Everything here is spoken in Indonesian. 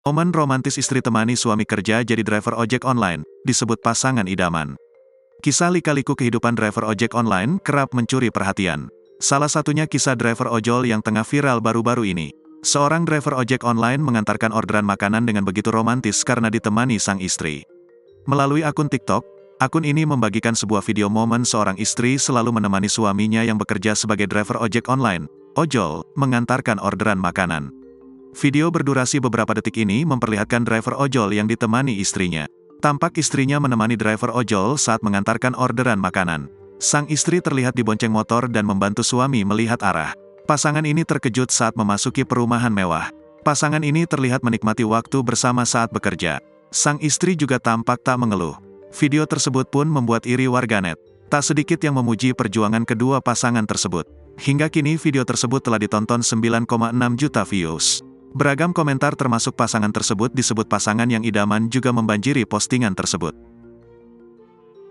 Momen romantis istri temani suami kerja jadi driver ojek online, disebut pasangan idaman. Kisah lika-liku kehidupan driver ojek online kerap mencuri perhatian. Salah satunya kisah driver ojol yang tengah viral baru-baru ini. Seorang driver ojek online mengantarkan orderan makanan dengan begitu romantis karena ditemani sang istri. Melalui akun TikTok, akun ini membagikan sebuah video momen seorang istri selalu menemani suaminya yang bekerja sebagai driver ojek online, ojol, mengantarkan orderan makanan. Video berdurasi beberapa detik ini memperlihatkan driver ojol yang ditemani istrinya. Tampak istrinya menemani driver ojol saat mengantarkan orderan makanan. Sang istri terlihat dibonceng motor dan membantu suami melihat arah. Pasangan ini terkejut saat memasuki perumahan mewah. Pasangan ini terlihat menikmati waktu bersama saat bekerja. Sang istri juga tampak tak mengeluh. Video tersebut pun membuat iri warganet. Tak sedikit yang memuji perjuangan kedua pasangan tersebut. Hingga kini video tersebut telah ditonton 9,6 juta views. Beragam komentar termasuk pasangan tersebut disebut pasangan yang idaman juga membanjiri postingan tersebut.